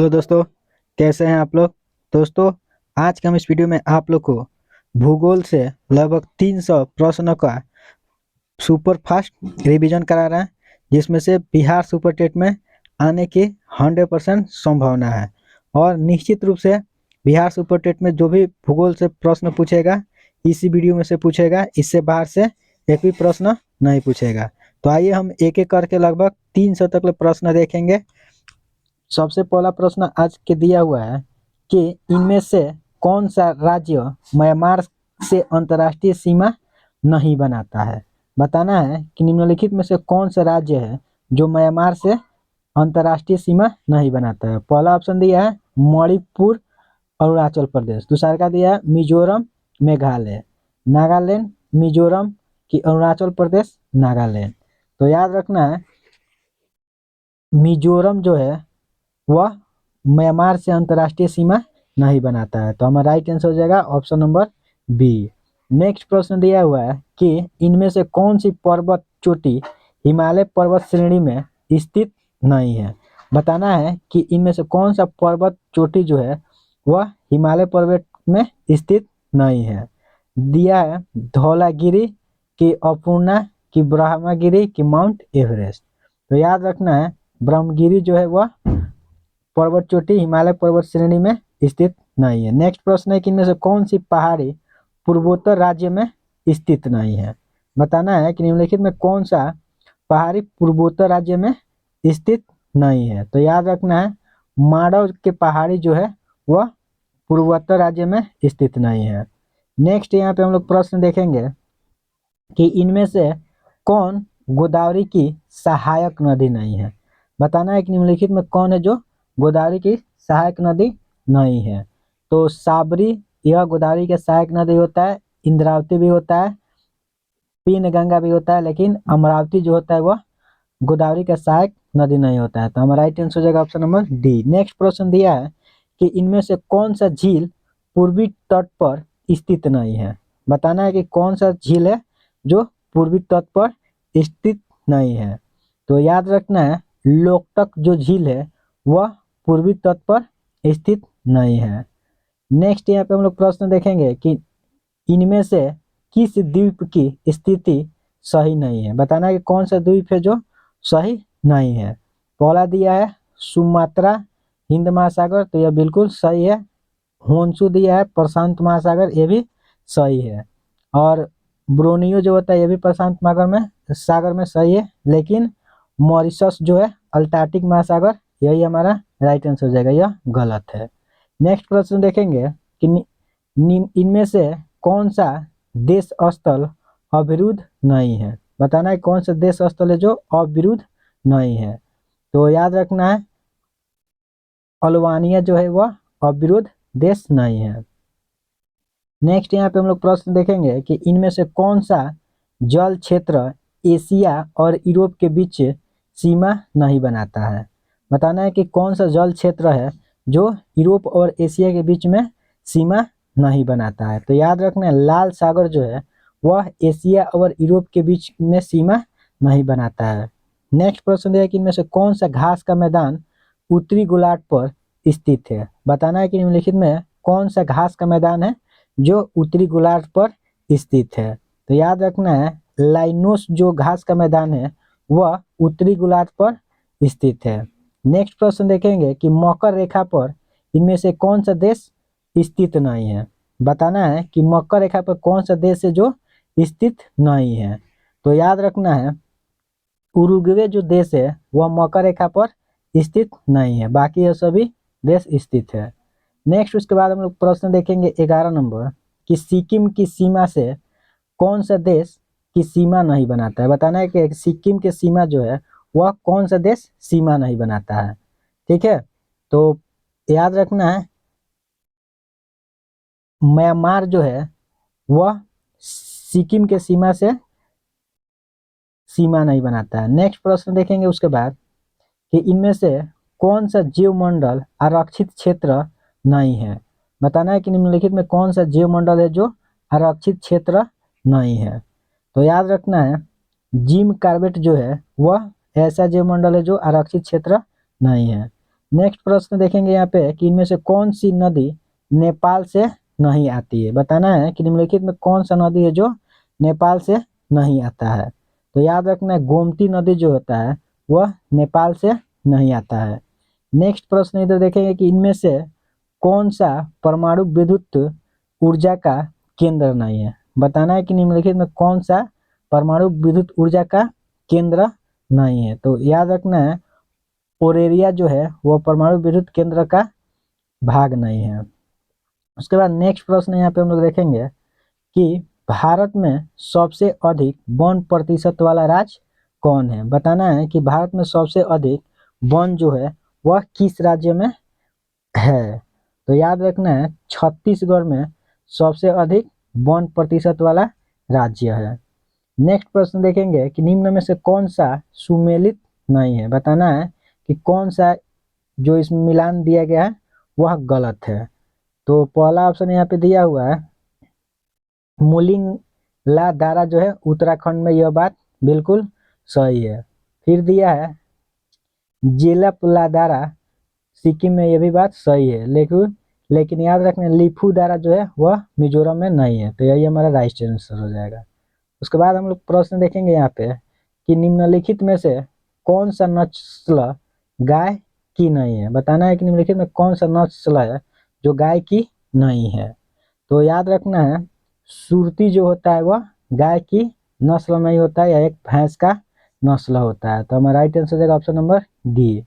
Hello दोस्तों, कैसे हैं आप लोग। दोस्तों, आज के हम इस वीडियो में आप लोग को भूगोल से लगभग 300 प्रश्नों का सुपर फास्ट रिवीजन करा रहे हैं, जिसमें से बिहार सुपर टेट में आने की 100% संभावना है। और निश्चित रूप से बिहार सुपर टेट में जो भी भूगोल से प्रश्न पूछेगा, इसी वीडियो में से पूछेगा। इससे बाहर से एक भी प्रश्न नहीं पूछेगा। तो आइए हम एक एक करके लगभग 300 तक के प्रश्न देखेंगे। सबसे पहला प्रश्न आज के दिया हुआ है कि इनमें से कौन सा राज्य म्यांमार से अंतर्राष्ट्रीय सीमा नहीं बनाता है। बताना है कि निम्नलिखित में से कौन सा राज्य है जो म्यांमार से अंतर्राष्ट्रीय सीमा नहीं बनाता है। पहला ऑप्शन दिया है मणिपुर अरुणाचल प्रदेश, दूसरा का दिया है मिजोरम मेघालय, नागालैंड मिजोरम की अरुणाचल प्रदेश नागालैंड। तो याद रखना है मिजोरम जो है वह म्यांमार से अंतर्राष्ट्रीय सीमा नहीं बनाता है। तो हमारा राइट आंसर हो जाएगा ऑप्शन नंबर बी। नेक्स्ट प्रश्न दिया हुआ है कि इनमें से कौन सी पर्वत चोटी हिमालय पर्वत श्रेणी में स्थित नहीं है। बताना है कि इनमें से कौन सा पर्वत चोटी जो है वह हिमालय पर्वत में स्थित नहीं है। दिया है धौलागिरी की अपूर्णा की ब्रह्मगिरी की माउंट एवरेस्ट। तो याद रखना है ब्रह्मगिरी जो है वह पर्वत चोटी हिमालय पर्वत श्रेणी में स्थित नहीं है। नेक्स्ट प्रश्न है कि इनमें से कौन सी पहाड़ी पूर्वोत्तर राज्य में स्थित नहीं है। बताना है कि निम्नलिखित में कौन सा पहाड़ी पूर्वोत्तर राज्य में स्थित नहीं है। तो याद रखना है मांडव के पहाड़ी जो है वह पूर्वोत्तर राज्य में स्थित नहीं है। नेक्स्ट यहाँ पे हम लोग प्रश्न देखेंगे कि इनमें से कौन गोदावरी की सहायक नदी नहीं है। बताना है कि निम्नलिखित में कौन है जो गोदावरी की सहायक नदी नहीं है। तो साबरी यह गोदावरी के सहायक नदी होता है, इंद्रावती भी होता है, पीन गंगा भी होता है, लेकिन अमरावती जो होता है वह गोदावरी का सहायक नदी नहीं होता है। तो हमारा राइट आंसर हो जाएगा ऑप्शन नंबर डी। नेक्स्ट प्रश्न दिया है कि इनमें से कौन सा झील पूर्वी तट पर स्थित नहीं है। बताना है कि कौन सा झील है जो पूर्वी तट पर स्थित नहीं है। तो याद रखना है लोकटक जो झील है वह पूर्वी तट पर स्थित नहीं है। नेक्स्ट यहाँ पे हम लोग प्रश्न देखेंगे कि इनमें से किस द्वीप की स्थिति सही नहीं है। बताना है कि कौन सा द्वीप है जो सही नहीं है। पहला दिया है सुमात्रा हिंद महासागर, तो यह बिल्कुल सही है। होन्सू दिया है प्रशांत महासागर, ये भी सही है। और ब्रोनियो जो होता है ये भी प्रशांत सागर में सही है, लेकिन मॉरिशस जो है अल्टार्कटिक महासागर, यही हमारा राइट आंसर हो जाएगा, यह गलत है। नेक्स्ट प्रश्न देखेंगे कि इनमें से कौन सा देश स्थल अवरुद्ध नहीं है। बताना है कौन सा देश स्थल है जो अवरुद्ध नहीं है। तो याद रखना है अल्बानिया जो है वह अवरुद्ध देश नहीं है। नेक्स्ट यहाँ पे हम लोग प्रश्न देखेंगे कि इनमें से कौन सा जल क्षेत्र एशिया और यूरोप के बीच सीमा नहीं बनाता है। बताना है कि कौन सा जल क्षेत्र है जो यूरोप और एशिया के बीच में सीमा नहीं बनाता है। तो याद रखना है लाल सागर जो है वह एशिया और यूरोप के बीच में सीमा नहीं बनाता है। नेक्स्ट प्रश्न है कि इनमें से कौन सा घास का मैदान उत्तरी गोलार्ध पर स्थित है। बताना है कि निम्नलिखित में कौन सा घास का मैदान है जो उत्तरी गोलार्ध पर स्थित है। तो याद रखना है लाइनोस जो घास का मैदान है वह उत्तरी गोलार्ध पर स्थित है। नेक्स्ट प्रश्न देखेंगे कि मकर रेखा पर इनमें से कौन सा देश स्थित नहीं है। बताना है कि मकर रेखा पर कौन सा देश है जो स्थित नहीं है। तो याद रखना है उरुग्वे जो देश है वह मकर रेखा पर स्थित नहीं है, बाकी ये सभी देश स्थित है। नेक्स्ट उसके बाद हम लोग प्रश्न देखेंगे 11 नंबर कि सिक्किम की सीमा से कौन सा देश की सीमा नहीं बनाता है। बताना है कि सिक्किम की सीमा जो है वह कौन सा देश सीमा नहीं बनाता है। ठीक है, तो याद रखना है म्यांमार जो है वह सिक्किम के सीमा से सीमा नहीं बनाता है। नेक्स्ट प्रश्न देखेंगे उसके बाद कि इनमें से कौन सा जीवमंडल आरक्षित क्षेत्र नहीं है। बताना है कि निम्नलिखित में कौन सा जीवमंडल है जो आरक्षित क्षेत्र नहीं है। तो याद रखना है जिम कार्बेट जो है वह ऐसा जीवमंडल है जो आरक्षित क्षेत्र नहीं है। नेक्स्ट प्रश्न देखेंगे यहाँ पे कि इनमें से कौन सी नदी नेपाल से नहीं आती है। बताना है कि निम्नलिखित में कौन सा नदी है जो नेपाल से नहीं आता है। तो याद रखना है गोमती नदी जो होता है वह नेपाल से नहीं आता है। नेक्स्ट प्रश्न इधर देखेंगे कि इनमें से कौन सा परमाणु विद्युत ऊर्जा का केंद्र नहीं है। बताना है कि निम्नलिखित में कौन सा परमाणु विद्युत ऊर्जा का केंद्र नहीं है। तो याद रखना है ओरेरिया जो है वो परमाणु विद्युत केंद्र का भाग नहीं है। उसके बाद नेक्स्ट प्रश्न यहाँ पे हम लोग देखेंगे कि भारत में सबसे अधिक वन प्रतिशत वाला राज्य कौन है। बताना है कि भारत में सबसे अधिक वन जो है वह किस राज्य में है। तो याद रखना है छत्तीसगढ़ में सबसे अधिक वन प्रतिशत वाला राज्य है। नेक्स्ट प्रश्न देखेंगे कि निम्न में से कौन सा सुमेलित नहीं है। बताना है कि कौन सा जो इसमें मिलान दिया गया है वह गलत है। तो पहला ऑप्शन यहाँ पे दिया हुआ है मुलिंग ला दारा जो है उत्तराखंड में, यह बात बिल्कुल सही है। फिर दिया है जेलप ला दारा सिक्किम में, यह भी बात सही है। लेकिन याद रखना लिफू दारा जो है वह मिजोरम में नहीं है। तो यही हमारा राइट आंसर हो जाएगा। उसके बाद हम लोग प्रश्न देखेंगे यहाँ पे कि निम्नलिखित में से कौन सा नस्ल गाय की नहीं है। बताना है कि निम्नलिखित में कौन सा नस्ल है जो गाय की नहीं है। तो याद रखना है सुरती जो होता है वह गाय की नस्ल नहीं होता है, यह एक भैंस का नस्ल होता है। तो हमारा राइट आंसर हो जाएगा ऑप्शन नंबर डी।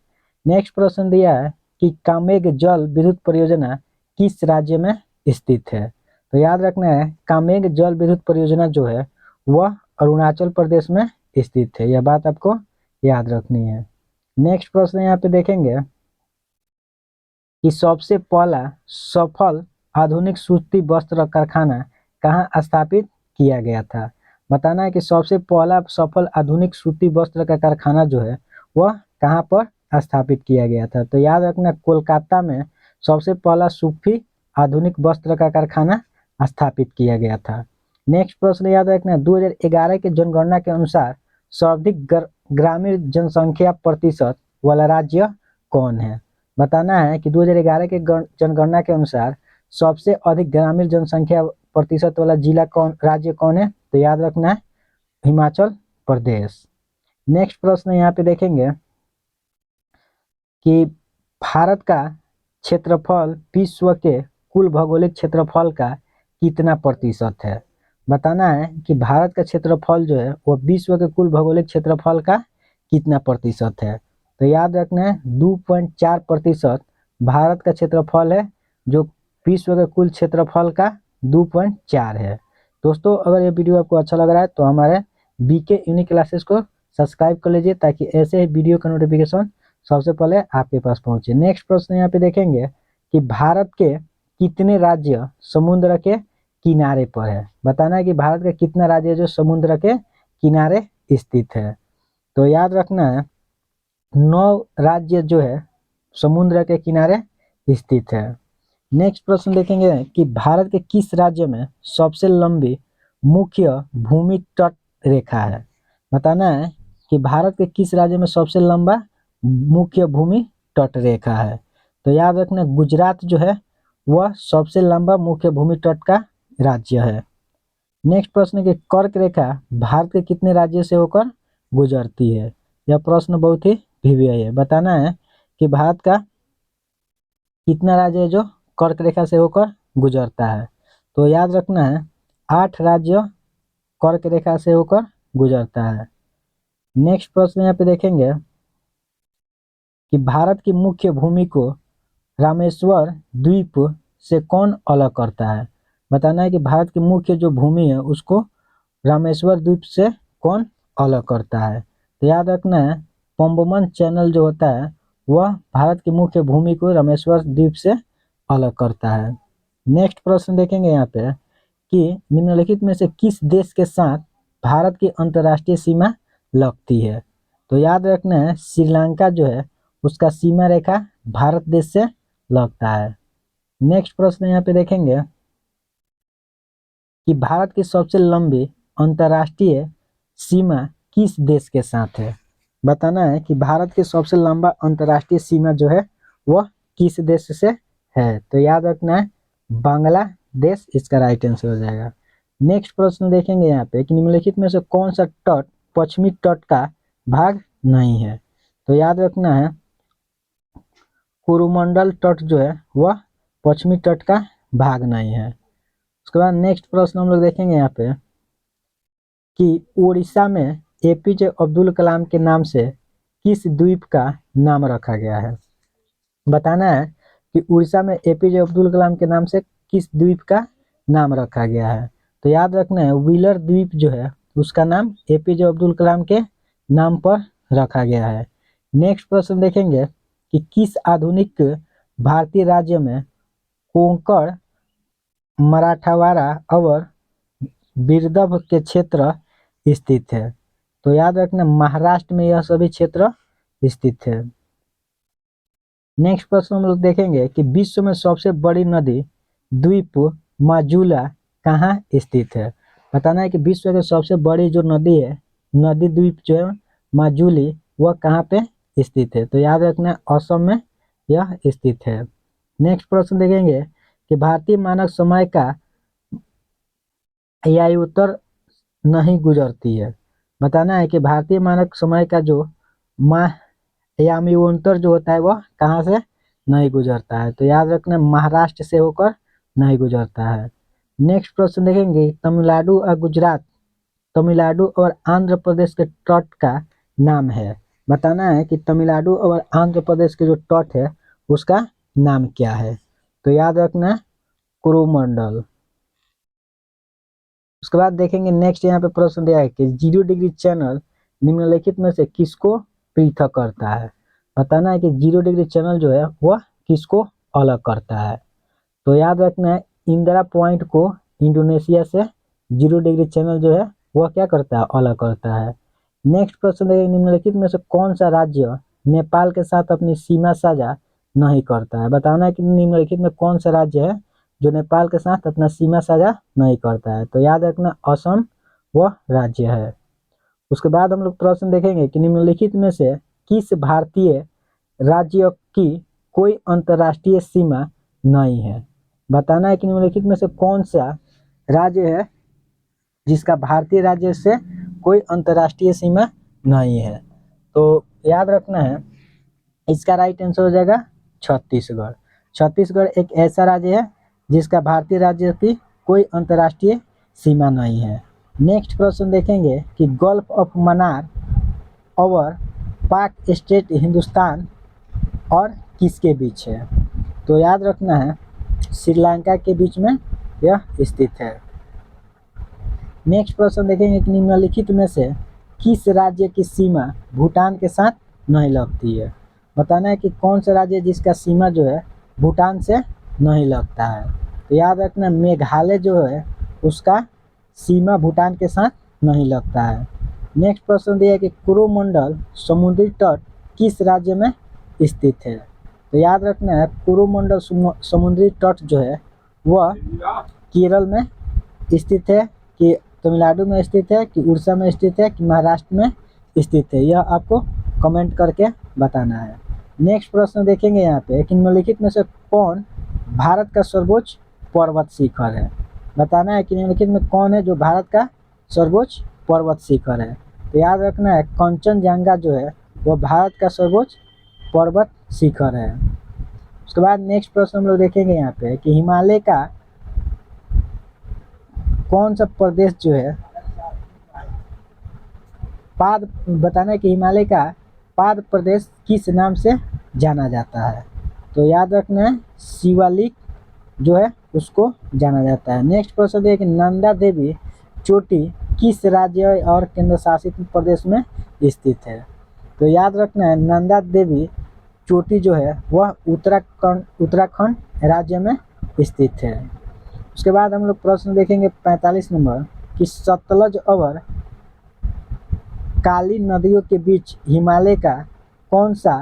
नेक्स्ट प्रश्न दिया है कि कामेग जल विद्युत परियोजना किस राज्य में स्थित है। तो याद रखना है कामेग जल विद्युत परियोजना जो है वह अरुणाचल प्रदेश में स्थित है, यह बात आपको याद रखनी है। नेक्स्ट प्रश्न यहाँ पे देखेंगे कि सबसे पहला सफल आधुनिक सूती वस्त्र कारखाना कहाँ स्थापित किया गया था। बताना है कि सबसे पहला सफल आधुनिक सूती वस्त्र का कारखाना जो है वह कहाँ पर स्थापित किया गया था। तो याद रखना कोलकाता में सबसे पहला सूफी आधुनिक वस्त्र का कारखाना स्थापित किया गया था। नेक्स्ट प्रश्न याद रखना 2011 के जनगणना के अनुसार सर्वाधिक ग्रामीण जनसंख्या प्रतिशत वाला राज्य कौन है। बताना है कि 2011 के जनगणना के अनुसार सबसे अधिक ग्रामीण जनसंख्या प्रतिशत वाला जिला राज्य कौन है। तो याद रखना है हिमाचल प्रदेश। नेक्स्ट प्रश्न यहाँ पे देखेंगे कि भारत का क्षेत्रफल विश्व के कुल भौगोलिक क्षेत्रफल का कितना प्रतिशत है। बताना है कि भारत का क्षेत्रफल जो है वो विश्व के कुल भौगोलिक क्षेत्रफल का कितना प्रतिशत है। तो याद रखना है 2.4% भारत का क्षेत्रफल है जो विश्व के कुल क्षेत्रफल का 2.4 है। दोस्तों अगर ये वीडियो आपको अच्छा लग रहा है तो हमारे बीके यूनिक क्लासेस को सब्सक्राइब कर लीजिए ताकि ऐसे ही वीडियो का नोटिफिकेशन सबसे पहले आपके पास पहुंचे। नेक्स्ट प्रश्न यहाँ पे देखेंगे कि भारत के कितने राज्य समुद्र के किनारे पर है। बताना है कि भारत का कितना राज्य जो समुद्र के किनारे स्थित है। तो याद रखना है 9 राज्य जो है समुद्र के किनारे स्थित है। नेक्स्ट प्रश्न देखेंगे कि भारत के किस राज्य में सबसे लंबी मुख्य भूमि तट रेखा है। बताना है कि भारत के किस राज्य में सबसे लंबा मुख्य भूमि तट रेखा है। तो याद रखना गुजरात जो है वह सबसे लंबा मुख्य भूमि तट का राज्य है। नेक्स्ट प्रश्न है कि कर्क रेखा भारत के कितने राज्यों से होकर गुजरती है। यह प्रश्न बहुत ही भिन्न है। बताना है कि भारत का कितना राज्य है जो कर्क रेखा से होकर गुजरता है। तो याद रखना है 8 राज्य कर्क रेखा से होकर गुजरता है। नेक्स्ट प्रश्न यहाँ पे देखेंगे कि भारत की मुख्य भूमि को रामेश्वर द्वीप से कौन अलग करता है। बताना है कि भारत की मुख्य जो भूमि है उसको रामेश्वर द्वीप से कौन अलग करता है। तो याद रखना है पंबोमन चैनल जो होता है वह भारत की मुख्य भूमि को रामेश्वर द्वीप से अलग करता है। नेक्स्ट प्रश्न देखेंगे यहाँ पे कि निम्नलिखित में से किस देश के साथ भारत की अंतर्राष्ट्रीय सीमा लगती है। तो याद रखना है श्रीलंका जो है उसका सीमा रेखा भारत देश से लगता है। नेक्स्ट प्रश्न यहाँ पे देखेंगे कि भारत की सबसे लंबी अंतर्राष्ट्रीय सीमा किस देश के साथ है। बताना है कि भारत की सबसे लंबा अंतर्राष्ट्रीय सीमा जो है वह किस देश से है? तो याद रखना है बांग्लादेश इसका राइट आंसर हो जाएगा। नेक्स्ट प्रश्न देखेंगे यहाँ पे कि निम्नलिखित में से कौन सा तट पश्चिमी तट का भाग नहीं है? तो याद रखना है कोरोमंडल तट जो है वह पश्चिमी तट का भाग नहीं है। उसके बाद नेक्स्ट प्रश्न हम लोग देखेंगे यहाँ पे कि उड़ीसा में एपीजे अब्दुल कलाम के नाम से किस द्वीप का नाम रखा गया है? बताना है कि उड़ीसा में एपीजे अब्दुल कलाम के नाम से किस द्वीप का नाम रखा गया है? तो याद रखना है व्हीलर द्वीप जो है उसका नाम एपीजे अब्दुल कलाम के नाम पर रखा गया है। नेक्स्ट प्रश्न देखेंगे कि किस आधुनिक भारतीय राज्य में कोंकण, मराठवाड़ा और विदर्भ के क्षेत्र स्थित है? तो याद रखना महाराष्ट्र में यह सभी क्षेत्र स्थित है। नेक्स्ट प्रश्न हम लोग देखेंगे कि विश्व में सबसे बड़ी नदी द्वीप माजुला कहाँ स्थित है? बताना है कि विश्व की सबसे बड़ी जो नदी है, नदी द्वीप जो है माजुली, वह कहाँ पे स्थित है? तो याद रखना असम में यह स्थित है। नेक्स्ट प्रश्न देखेंगे कि भारतीय मानक समय का यायुत्तर नहीं गुजरती है। बताना है कि भारतीय मानक समय का जो याम्योत्तर जो होता है वह कहाँ से नहीं गुजरता है? तो याद रखना महाराष्ट्र से होकर नहीं गुजरता है। नेक्स्ट प्रश्न देखेंगे तमिलनाडु और गुजरात, तमिलनाडु और आंध्र प्रदेश के तट का नाम है। बताना है कि तमिलनाडु और आंध्र प्रदेश के जो तट है उसका नाम क्या है? तो याद रखना कोरोमंडल। उसके बाद देखेंगे नेक्स्ट यहाँ पे प्रश्न दिया है कि 0 डिग्री चैनल निम्नलिखित में से किसको पृथक करता है? बताना है कि 0 डिग्री चैनल जो है वह किसको अलग करता है? तो याद रखना है इंदिरा पॉइंट को इंडोनेशिया से 0 डिग्री चैनल जो है वह क्या करता है? अलग करता है। नेक्स्ट प्रश्न देखेंगे निम्नलिखित में से कौन सा राज्य नेपाल के साथ अपनी सीमा साझा नहीं करता है? बताना है कि निम्नलिखित में कौन सा राज्य है जो नेपाल के साथ अपना सीमा साझा नहीं करता है? तो याद रखना असम वह राज्य है। उसके बाद हम लोग प्रश्न देखेंगे कि निम्नलिखित में से किस भारतीय राज्य की कोई अंतर्राष्ट्रीय सीमा नहीं है? बताना है कि निम्नलिखित में से कौन सा राज्य है जिसका भारतीय राज्य से कोई अंतर्राष्ट्रीय सीमा नहीं है? तो याद रखना है इसका राइट आंसर हो जाएगा छत्तीसगढ़। छत्तीसगढ़ एक ऐसा राज्य है जिसका भारतीय राज्य की कोई अंतर्राष्ट्रीय सीमा नहीं है। नेक्स्ट प्रश्न देखेंगे कि गल्फ ऑफ मन्नार और पाक स्टेट हिंदुस्तान और किसके बीच है? तो याद रखना है श्रीलंका के बीच में यह स्थित है। नेक्स्ट प्रश्न देखेंगे कि निम्नलिखित में से किस राज्य की सीमा भूटान के साथ नहीं लगती है? बताना है कि कौन सा राज्य जिसका सीमा जो है भूटान से नहीं लगता है? तो याद रखना मेघालय जो है उसका सीमा भूटान के साथ नहीं लगता है। नेक्स्ट प्रश्न दिया है कि कोरोमंडल समुद्री तट किस राज्य में स्थित है? तो याद रखना है कोरोमंडल समुद्री तट जो है वह केरल में स्थित है, कि तमिलनाडु में स्थित है, कि उड़ीसा में स्थित है, कि महाराष्ट्र में स्थित है? यह आपको कमेंट करके बताना है। नेक्स्ट प्रश्न देखेंगे यहाँ पे कि निम्नलिखित में से कौन भारत का सर्वोच्च पर्वत शिखर है? बताना है कि निम्नलिखित में कौन है जो भारत का सर्वोच्च पर्वत शिखर है? तो याद रखना है कंचनजंगा जो है वह भारत का सर्वोच्च पर्वत शिखर है। उसके बाद नेक्स्ट प्रश्न हम लोग देखेंगे यहाँ पे कि हिमालय का कौन सा प्रदेश जो है बताना है कि हिमालय का पाद प्रदेश किस नाम से जाना जाता है? तो याद रखना है शिवालिक जो है उसको जाना जाता है। नेक्स्ट प्रश्न है कि नंदा देवी चोटी किस राज्य और केंद्र शासित प्रदेश में स्थित है? तो याद रखना है नंदा देवी चोटी जो है वह उत्तराखंड राज्य में स्थित है। उसके बाद हम लोग प्रश्न देखेंगे 45 नंबर कि सतलज और काली नदियों के बीच हिमालय का कौन सा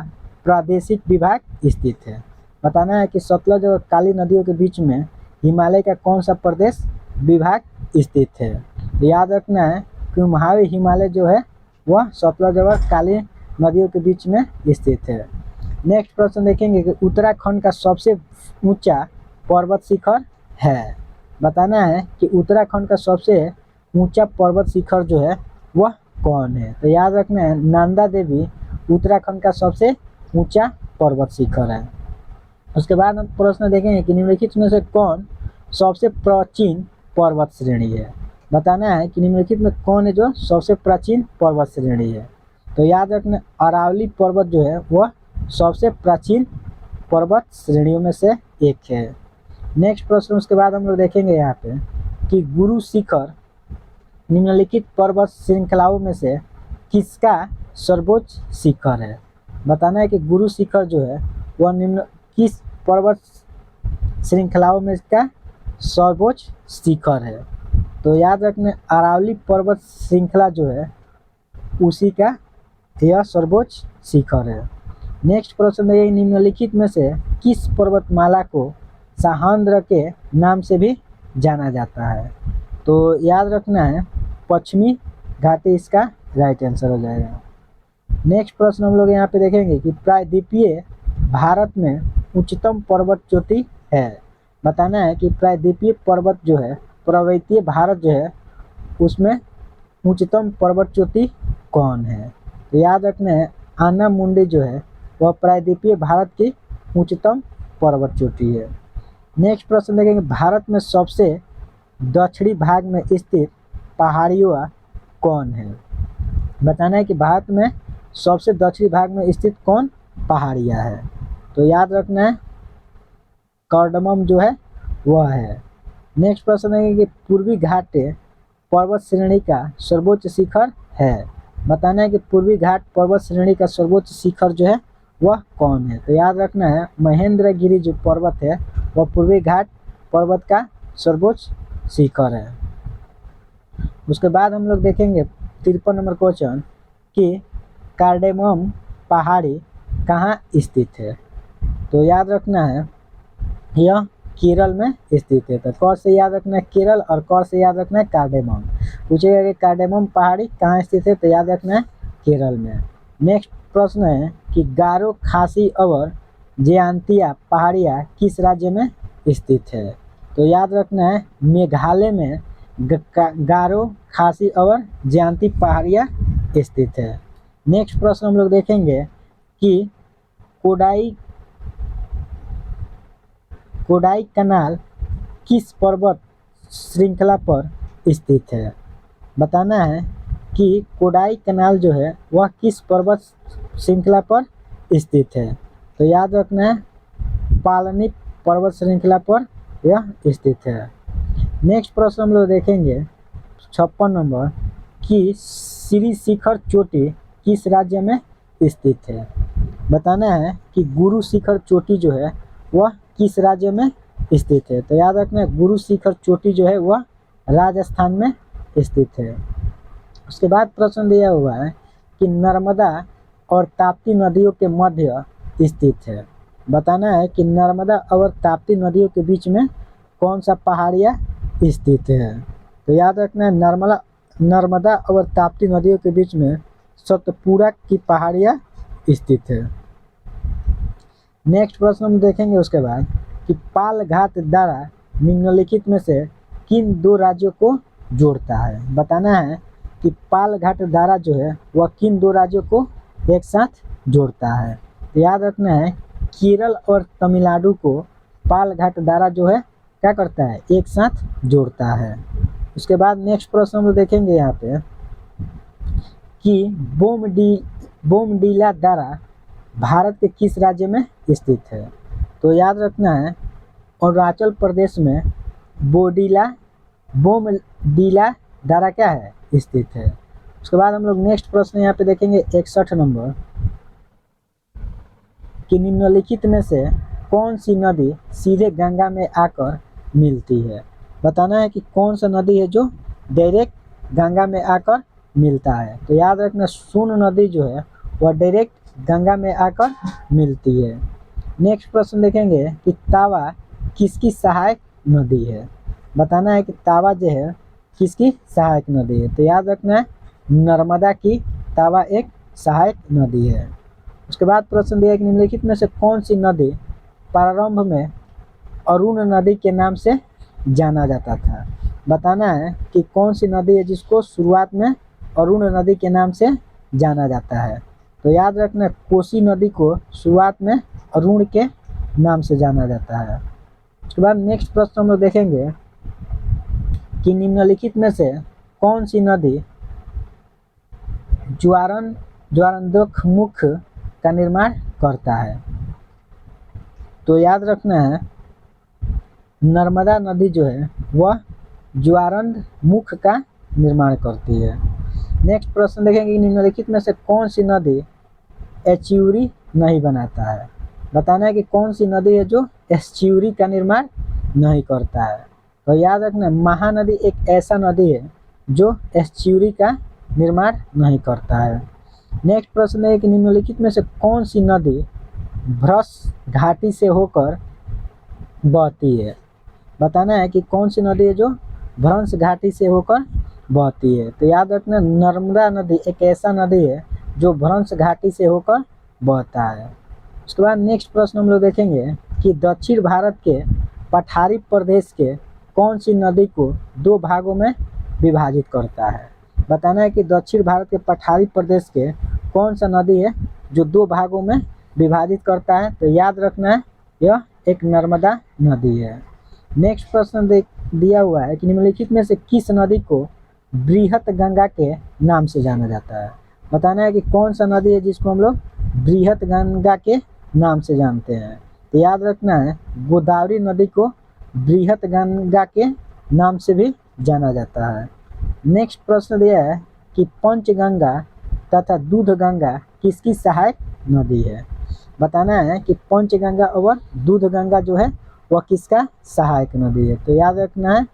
प्रादेशिक विभाग स्थित है? बताना है कि सतलज और काली नदियों के बीच में हिमालय का कौन सा प्रदेश विभाग स्थित है? तो याद रखना है कि हिमालय जो है वह सतलज और काली नदियों के बीच में स्थित है। नेक्स्ट प्रश्न देखेंगे कि उत्तराखंड का सबसे ऊंचा पर्वत शिखर है। बताना है कि उत्तराखंड का सबसे ऊंचा पर्वत शिखर जो है वह कौन है। तो याद रखना है नंदा देवी उत्तराखंड का सबसे ऊंचा पर्वत शिखर है। उसके बाद हम प्रश्न देखेंगे कि निम्नलिखित में से कौन सबसे प्राचीन पर्वत श्रेणी है। बताना है कि निम्नलिखित में कौन है जो सबसे प्राचीन पर्वत श्रेणी है। तो याद रखना अरावली पर्वत जो है वह सबसे प्राचीन पर्वत श्रेणियों में से एक है। नेक्स्ट प्रश्न उसके बाद हम लोग देखेंगे यहाँ पे कि गुरु शिखर निम्नलिखित पर्वत श्रृंखलाओं में से किसका सर्वोच्च शिखर है। बताना है कि गुरु शिखर जो है वह निम्न किस पर्वत श्रृंखलाओं में इसका सर्वोच्च शिखर है। तो याद रखना अरावली पर्वत श्रृंखला जो है उसी का यह सर्वोच्च शिखर है। नेक्स्ट प्रश्न है निम्नलिखित में से किस पर्वतमाला को सह्याद्री के नाम से भी जाना जाता है। तो याद रखना है पश्चिमी घाटी इसका राइट आंसर हो जाएगा। नेक्स्ट प्रश्न हम लोग यहाँ पे देखेंगे कि प्रायद्वीपीय भारत में उच्चतम पर्वत चोटी है। बताना है कि प्रायद्वीपीय पर्वत जो है पर्वतीय भारत जो है उसमें उच्चतम पर्वत चोटी कौन है। तो याद रखना है आना मुंडी जो है वह प्रायद्वीपीय भारत की उच्चतम पर्वत चोटी है। नेक्स्ट प्रश्न देखेंगे भारत में सबसे दक्षिणी भाग में स्थित पहाड़ियों कौन है। बताना है कि भारत में सबसे दक्षिणी भाग में स्थित कौन पहाड़ियाँ है। तो याद रखना है कार्डमम जो है वह है। नेक्स्ट प्रश्न है कि पूर्वी घाट पर्वत श्रेणी का सर्वोच्च शिखर है। बताना है कि पूर्वी घाट पर्वत श्रेणी का सर्वोच्च शिखर जो है वह कौन है। तो याद रखना है महेंद्रगिरी जो पर्वत है वह पूर्वी घाट पर्वत का सर्वोच्च शिखर है। उसके बाद हम लोग देखेंगे 53 नंबर क्वेश्चन कि कार्डेमम पहाड़ी कहाँ स्थित है। तो याद रखना है यह केरल में स्थित है। तो क से याद रखना है केरल और क से याद रखना है कार्डेमम। पूछेगा कि कार्डेमम पहाड़ी कहाँ स्थित है तो याद रखना है केरल में। नेक्स्ट प्रश्न है कि गारो खासी और जयांतिया पहाड़ियाँ किस राज्य में स्थित है। तो याद रखना है मेघालय में गारो खासी और जयांती पहाड़ियाँ स्थित है। नेक्स्ट प्रश्न हम लोग देखेंगे कि कोडाई कनाल किस पर्वत श्रृंखला पर स्थित है। बताना है कि कोडाई कनाल जो है वह किस पर्वत श्रृंखला पर स्थित है। तो याद रखना है पालनिक पर्वत श्रृंखला पर यह स्थित है। नेक्स्ट प्रश्न हम लोग देखेंगे 56 नंबर कि श्री शिखर चोटी किस राज्य में स्थित है। बताना है कि गुरु शिखर चोटी जो है वह किस राज्य में स्थित है। तो याद रखना है गुरु शिखर चोटी जो है वह राजस्थान में स्थित है। उसके बाद प्रश्न दिया हुआ है कि नर्मदा और ताप्ती नदियों के मध्य स्थित है। बताना है कि नर्मदा और ताप्ती नदियों के बीच में कौन सा पहाड़ियाँ स्थित है। तो याद रखना है नर्मदा और ताप्ती नदियों के बीच में सतपुड़ा की पहाड़ियाँ स्थित है। नेक्स्ट प्रश्न हम देखेंगे उसके बाद कि पाल घाट दारा निम्नलिखित में से किन दो राज्यों को जोड़ता है। बताना है कि पाल घाट दारा जो है वह किन दो राज्यों को एक साथ जोड़ता है। तो याद रखना है केरल और तमिलनाडु को पाल घाट दारा जो है क्या करता है एक साथ जोड़ता है। उसके बाद नेक्स्ट प्रश्न हम देखेंगे यहाँ पे कि बोमडीला दारा भारत के किस राज्य में स्थित है। तो याद रखना है अरुणाचल प्रदेश में बोमडीला दारा क्या है स्थित है। उसके बाद हम लोग नेक्स्ट प्रश्न यहाँ पे देखेंगे 61 नंबर कि निम्नलिखित में से कौन सी नदी सीधे गंगा में आकर मिलती है। बताना है कि कौन सा नदी है जो डायरेक्ट गंगा में आकर मिलता है। तो याद रखना सोन नदी जो है वह डायरेक्ट गंगा में आकर मिलती है। नेक्स्ट प्रश्न देखेंगे कि तावा किसकी सहायक नदी है। बताना है कि तावा जो है किसकी सहायक नदी है। तो याद रखना है नर्मदा की तावा एक सहायक नदी है। उसके बाद प्रश्न दिया कि निम्नलिखित में से कौन सी नदी प्रारंभ में अरुण नदी के नाम से जाना जाता था। बताना है कि कौन सी नदी है जिसको शुरुआत में अरुण नदी के नाम से जाना जाता है। तो याद रखना, कोसी नदी को शुरुआत में अरुण के नाम से जाना जाता है। उसके बाद नेक्स्ट प्रश्न हम लोग देखेंगे कि निम्नलिखित में से कौन सी नदी ज्वारनदमुख का निर्माण करता है। तो याद रखना है, नर्मदा नदी जो है वह ज्वारनदमुख का निर्माण करती है। नेक्स्ट प्रश्न देखेंगे कि निम्नलिखित में से कौन सी नदी एस्च्यूरी नहीं बनाता है। बताना है कि कौन सी नदी है जो एस्च्यूरी का निर्माण नहीं करता है। तो याद रखना, महानदी एक ऐसा नदी है जो एस्च्यूरी का निर्माण नहीं करता है। नेक्स्ट प्रश्न है कि निम्नलिखित में से कौन सी नदी भ्रश घाटी से होकर बहती है। बताना है कि कौन सी नदी है जो भ्रंश घाटी से होकर बहती है। तो याद रखना, नर्मदा नदी एक ऐसा नदी है जो भ्रंश घाटी से होकर बहता है। उसके बाद नेक्स्ट प्रश्न हम लोग देखेंगे कि दक्षिण भारत के पठारी प्रदेश के कौन सी नदी को दो भागों में विभाजित करता है। बताना है कि दक्षिण भारत के पठारी प्रदेश के कौन सा नदी है जो दो भागों में विभाजित करता है। तो याद रखना है, यह एक नर्मदा नदी है। नेक्स्ट प्रश्न दिया हुआ है कि निम्नलिखित में से किस नदी को बृहत गंगा के नाम से जाना जाता है। बताना है कि कौन सा नदी है जिसको हम लोग बृहत गंगा के नाम से जानते हैं। तो याद रखना है, गोदावरी नदी को बृहत गंगा के नाम से भी जाना जाता है। नेक्स्ट प्रश्न दिया है कि पंचगंगा तथा दूधगंगा किसकी सहायक नदी है। बताना है कि पंचगंगा और दूधगंगा जो है वह किसका सहायक नदी है। तो याद रखना है,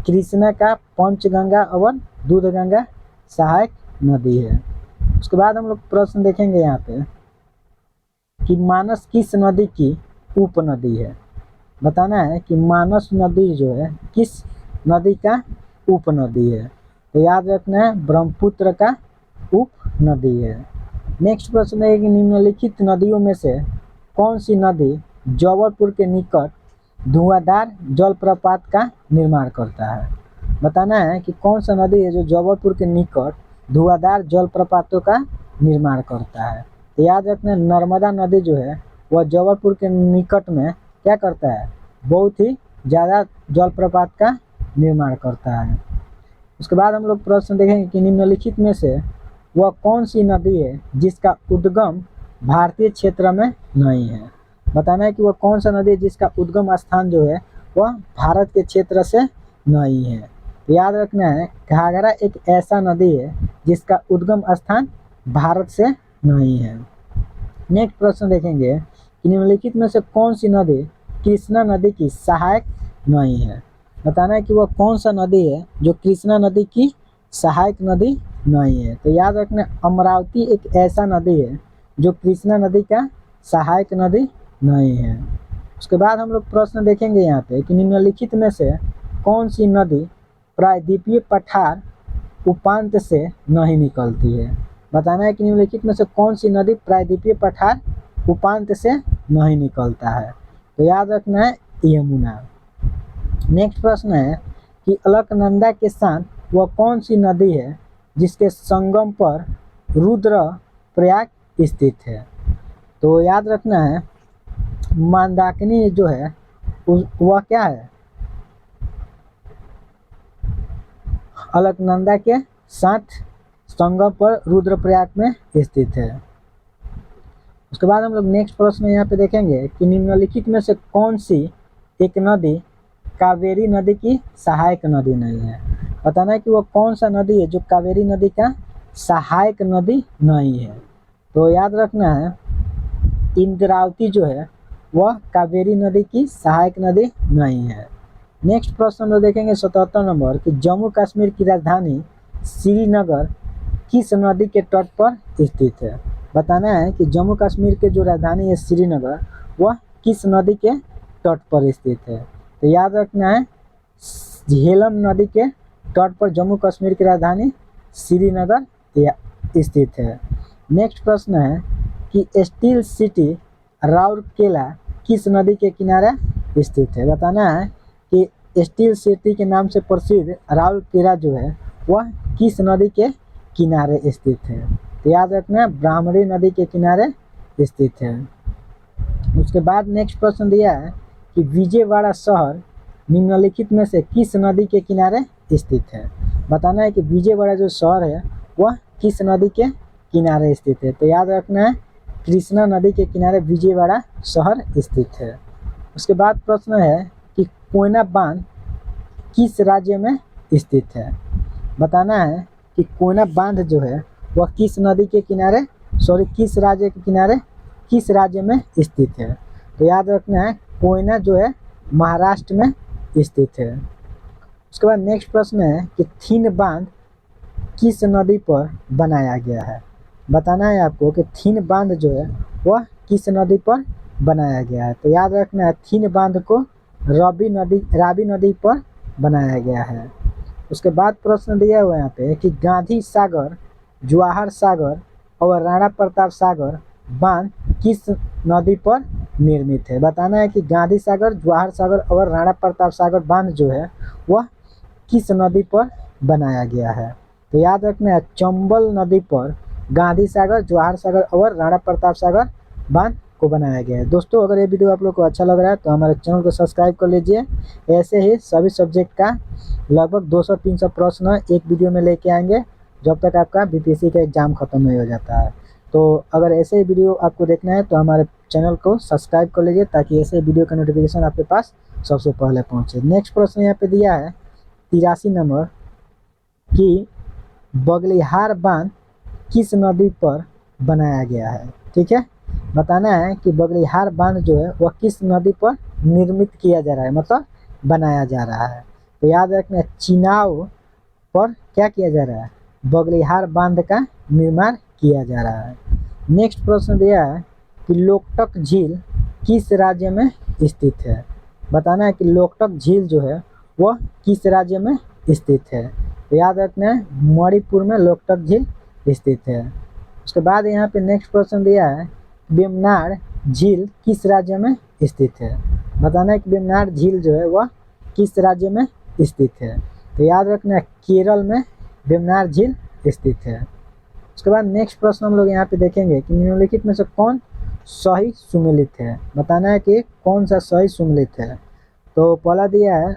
कृष्णा का पंचगंगा और दूधगंगा सहायक नदी है। उसके बाद हम लोग प्रश्न देखेंगे यहाँ पे कि मानस किस नदी की उपनदी है। बताना है कि मानस नदी जो है किस नदी का उपनदी है। तो याद रखना है, ब्रह्मपुत्र का उपनदी है। नेक्स्ट प्रश्न है कि निम्नलिखित नदियों में से कौन सी नदी जबलपुर के निकट धुआंधार जलप्रपात का निर्माण करता है। बताना है कि कौन सा नदी है जो जबलपुर के निकट धुआंधार जलप्रपातों का निर्माण करता है। तो याद रखना, नर्मदा नदी जो है वह जबलपुर के निकट में क्या करता है, बहुत ही ज़्यादा जलप्रपात का निर्माण करता है। उसके बाद हम लोग प्रश्न देखेंगे कि निम्नलिखित में से वह कौन सी नदी है जिसका उद्गम भारतीय क्षेत्र में नहीं है। बताना है कि वह कौन सा नदी है जिसका उद्गम स्थान जो है वह भारत के क्षेत्र से नहीं है। तो याद रखना है, घाघरा एक ऐसा नदी है जिसका उद्गम स्थान भारत से नहीं है। नेक्स्ट प्रश्न देखेंगे कि निम्नलिखित में से कौन सी नदी कृष्णा नदी की सहायक नहीं है। बताना है कि वह कौन सा नदी है जो कृष्णा नदी की सहायक नदी नहीं है। तो याद रखना, अमरावती एक ऐसा नदी है जो कृष्णा नदी का सहायक नदी नहीं है। उसके बाद हम लोग प्रश्न देखेंगे यहाँ पे कि निम्नलिखित में से कौन सी नदी प्रायद्वीपीय पठार उपांत से नहीं निकलती है। बताना है कि निम्नलिखित में से कौन सी नदी प्रायद्वीपीय पठार उपांत से नहीं निकलता है। तो याद रखना है, यमुना। नेक्स्ट प्रश्न है कि अलकनंदा के साथ वह कौन सी नदी है जिसके संगम पर रुद्रप्रयाग स्थित है। तो याद रखना है, मंदाकिनी जो है वह क्या है, अलकनंदा के साथ संगम पर रुद्रप्रयाग में स्थित है। उसके बाद हम लोग नेक्स्ट प्रश्न यहाँ पे देखेंगे कि निम्नलिखित में से कौन सी एक नदी कावेरी नदी की सहायक नदी नहीं है। बताना है कि वह कौन सा नदी है जो कावेरी नदी का सहायक नदी नहीं है। तो याद रखना है, इंद्रावती जो है वह कावेरी नदी की सहायक नदी नहीं है। नेक्स्ट प्रश्न हम लोग देखेंगे 77 नंबर कि जम्मू कश्मीर की राजधानी श्रीनगर किस नदी के तट पर स्थित है। बताना है कि जम्मू कश्मीर के जो राजधानी है श्रीनगर वह किस नदी के तट पर स्थित है। तो याद रखना है, झेलम नदी के तट पर जम्मू कश्मीर की राजधानी श्रीनगर स्थित है। नेक्स्ट प्रश्न है कि स्टील सिटी राउरकेला किस नदी के किनारे स्थित है। बताना है कि स्टील सिटी के नाम से प्रसिद्ध राउरकेला जो है वह किस नदी के किनारे स्थित है। तो याद रखना ब्राह्मणी नदी के किनारे स्थित है। उसके बाद नेक्स्ट प्रश्न दिया है कि विजयवाड़ा शहर निम्नलिखित में से किस नदी के किनारे स्थित है। बताना है कि विजयवाड़ा जो शहर है वह किस नदी के किनारे स्थित है। तो याद रखना है कृष्णा नदी के किनारे विजयवाड़ा शहर स्थित है। उसके बाद प्रश्न है कि कोयना बांध किस राज्य में स्थित है। बताना है कि कोयना बांध जो है वह किस नदी के किनारे किस राज्य के किनारे किस राज्य में स्थित है। तो याद रखना है कोयना जो है महाराष्ट्र में स्थित है। उसके बाद नेक्स्ट प्रश्न है कि थीन बांध किस नदी पर बनाया गया है। बताना है आपको कि थीन बांध जो है वह किस नदी पर बनाया गया है। तो याद रखना है थीन बांध को रावी नदी पर बनाया गया है। उसके बाद प्रश्न दिया हुआ है यहाँ पे कि गांधी सागर, जवाहर सागर और राणा प्रताप सागर बांध किस नदी पर निर्मित है। बताना है कि गांधी सागर, जवाहर सागर और राणा प्रताप सागर बांध जो है वह किस नदी पर बनाया गया है। तो याद रखना है चंबल नदी पर गांधी सागर, जवाहर सागर और राणा प्रताप सागर बांध को बनाया गया है। दोस्तों अगर ये वीडियो आप लोग को अच्छा लग रहा है तो हमारे चैनल को सब्सक्राइब कर लीजिए। ऐसे ही सभी सब्जेक्ट का लगभग 200-300 प्रश्न एक वीडियो में लेके आएंगे जब तक आपका बीपीएससी का एग्जाम खत्म नहीं हो जाता है। तो अगर ऐसे ही वीडियो आपको देखना है तो हमारे चैनल को सब्सक्राइब कर लीजिए ताकि ऐसे वीडियो का नोटिफिकेशन आपके पास सबसे पहले पहुंचे। नेक्स्ट प्रश्न यहाँ पे दिया है 83 नंबर कि बगलिहार बांध किस नदी पर बनाया गया है। ठीक है, बताना है कि बगलिहार बांध जो है वह किस नदी पर निर्मित किया जा रहा है, मतलब बनाया जा रहा है। तो याद रखना चिनाव पर क्या किया जा रहा है, बगलिहार बांध का निर्माण किया जा रहा है। नेक्स्ट प्रश्न दिया है कि लोकटक झील किस राज्य में स्थित है। बताना है कि लोकटक झील जो है वह किस राज्य में स्थित है। तो याद रखना है मणिपुर में लोकटक झील स्थित है। उसके बाद यहाँ पे नेक्स्ट प्रश्न दिया है वेम्बनाड झील किस राज्य में स्थित है। बताना है कि वेम्बनाड झील जो है वह किस राज्य में स्थित है। तो याद रखना है केरल में वेम्बनाड झील स्थित है। उसके बाद नेक्स्ट प्रश्न हम लोग यहाँ पे देखेंगे कि निम्नलिखित में से कौन सही सुमेलित है। बताना है कि कौन सा सही सुमेलित है। तो पहला दिया है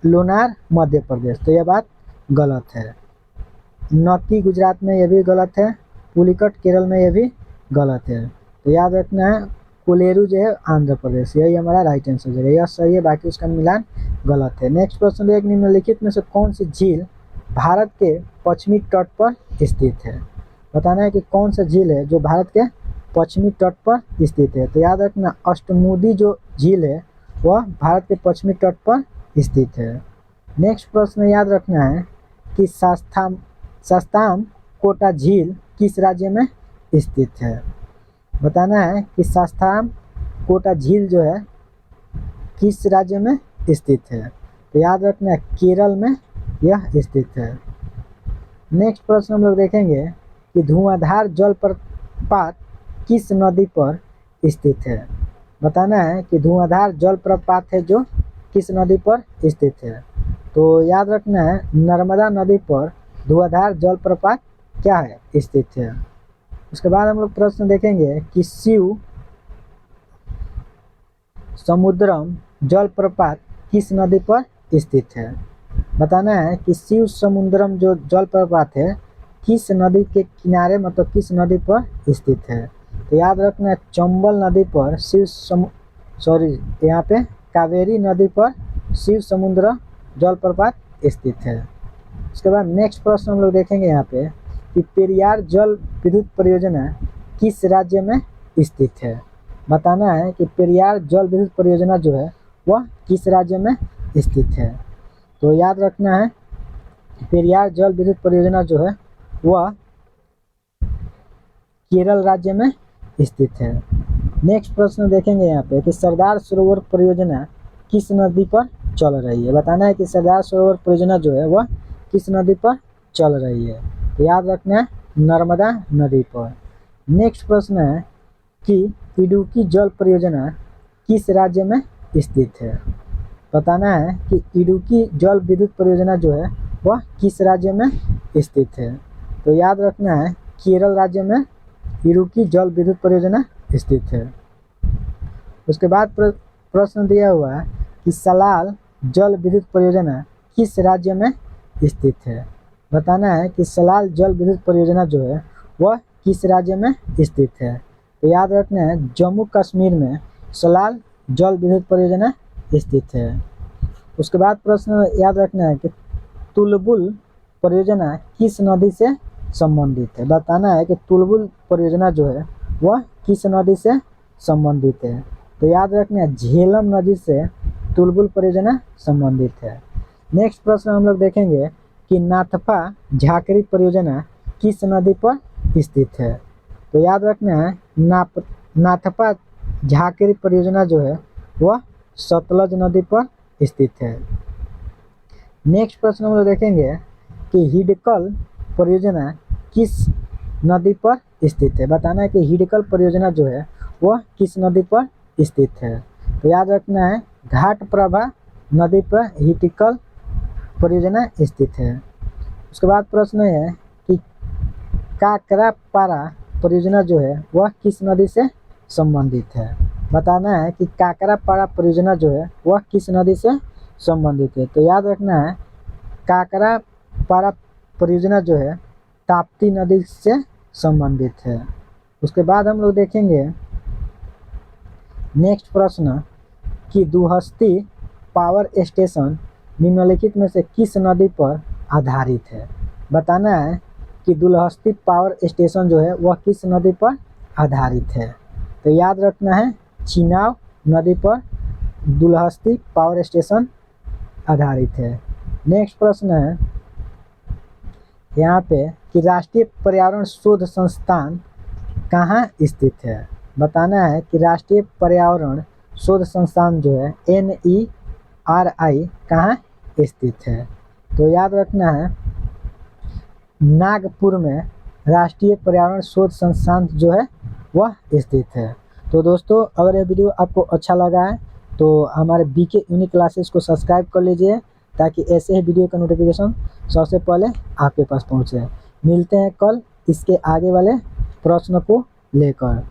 लोनार मध्य प्रदेश, तो यह बात गलत है। नक्की गुजरात में यह भी गलत है। पुलिकट केरल में यह भी गलत है। तो याद रखना है कोलेरू जो है आंध्र प्रदेश, यही हमारा राइट आंसर हो जाएगा। यह सही है, बाकी उसका मिलान गलत है। नेक्स्ट प्रश्न है निम्नलिखित में से कौन सी झील भारत के पश्चिमी तट पर स्थित है। बताना है कि कौन सा झील है जो भारत के पश्चिमी तट पर स्थित है। तो याद रखना अष्टमुदी जो झील है वह भारत के पश्चिमी तट पर स्थित है। नेक्स्ट प्रश्न याद रखना है कि शास्ताम कोटा झील किस राज्य में स्थित है। बताना है कि शास्ताम कोटा झील जो है किस राज्य में स्थित है। तो याद रखना है केरल में यह स्थित है। नेक्स्ट प्रश्न हम लोग देखेंगे कि धुआंधार जलप्रपात किस नदी पर स्थित है। बताना है कि धुआंधार जलप्रपात है जो किस नदी पर स्थित है। तो याद रखना है नर्मदा नदी पर धुआंधार जलप्रपात क्या है, स्थित है। उसके बाद हम लोग प्रश्न देखेंगे कि शिव समुद्रम जलप्रपात किस नदी पर स्थित है। बताना है कि शिव समुद्रम जो जलप्रपात है किस नदी के किनारे, मतलब किस नदी पर स्थित है। तो याद रखना है चंबल नदी पर यहाँ पे कावेरी नदी पर शिव समुद्र जलप्रपात स्थित है। उसके बाद नेक्स्ट प्रश्न हम लोग देखेंगे यहाँ पे कि पेरियार जल विद्युत परियोजना किस राज्य में स्थित है। बताना है कि पेरियार जल विद्युत परियोजना जो है वह किस राज्य में स्थित है। तो याद रखना है पेरियार जल विद्युत परियोजना जो है वह केरल राज्य में स्थित है। नेक्स्ट प्रश्न देखेंगे यहाँ पे कि सरदार सरोवर परियोजना किस नदी पर चल रही है। बताना है कि सरदार सरोवर परियोजना जो है वह किस नदी पर चल रही है। तो याद रखना है नर्मदा नदी पर। नेक्स्ट प्रश्न है कि इडुक्की जल परियोजना किस राज्य में स्थित है। बताना है कि इडुक्की जल विद्युत परियोजना जो है वह किस राज्य में स्थित है। तो याद रखना है केरल राज्य में इडुक्की जल विद्युत परियोजना स्थित है। उसके बाद प्रश्न दिया हुआ है कि सलाल जल विद्युत परियोजना किस राज्य में स्थित है। बताना है कि सलाल जल विद्युत परियोजना जो है वह किस राज्य में स्थित है। तो याद रखना है जम्मू कश्मीर में सलाल जल विद्युत परियोजना स्थित है। उसके बाद प्रश्न याद रखना है कि तुलबुल परियोजना किस नदी से संबंधित है। बताना है कि तुलबुल परियोजना जो है वह किस नदी से संबंधित है। तो याद रखना है झेलम नदी से तुलबुल परियोजना संबंधित है। नेक्स्ट प्रश्न हम लोग देखेंगे कि नाथपा झाकरी परियोजना किस नदी पर स्थित है। तो याद रखना है नाथपा झाकरी परियोजना जो है वह सतलज नदी पर स्थित है। नेक्स्ट प्रश्न हम लोग देखेंगे कि हिडकल परियोजना किस नदी पर स्थित है। बताना है कि हिडकल परियोजना जो है वह किस नदी पर स्थित है। तो याद रखना है घाटप्रभा नदी पर हिडकल परियोजना स्थित है। उसके बाद प्रश्न है कि काकरापारा परियोजना जो है वह किस नदी से संबंधित है। बताना है कि काकरापारा परियोजना जो है वह किस नदी से संबंधित है। तो याद रखना है काकरापारा परियोजना जो है ताप्ती नदी से संबंधित है। उसके बाद हम लोग देखेंगे नेक्स्ट प्रश्न कि दुहस्ती पावर स्टेशन निम्नलिखित में से किस नदी पर आधारित है। बताना है कि दुलहस्ती पावर स्टेशन जो है वह किस नदी पर आधारित है। तो याद रखना है चिनाब नदी पर दुलहस्ती पावर स्टेशन आधारित है। नेक्स्ट प्रश्न है यहाँ पे कि राष्ट्रीय पर्यावरण शोध संस्थान कहाँ स्थित है। बताना है कि राष्ट्रीय पर्यावरण शोध संस्थान जो है NERI कहाँ स्थित है। तो याद रखना है नागपुर में राष्ट्रीय पर्यावरण शोध संस्थान जो है वह स्थित है। तो दोस्तों अगर यह वीडियो आपको अच्छा लगा है तो हमारे BK यूनिक क्लासेस को सब्सक्राइब कर लीजिए ताकि ऐसे ही वीडियो का नोटिफिकेशन सबसे पहले आपके पास पहुंचे। मिलते हैं कल इसके आगे वाले प्रश्न को लेकर।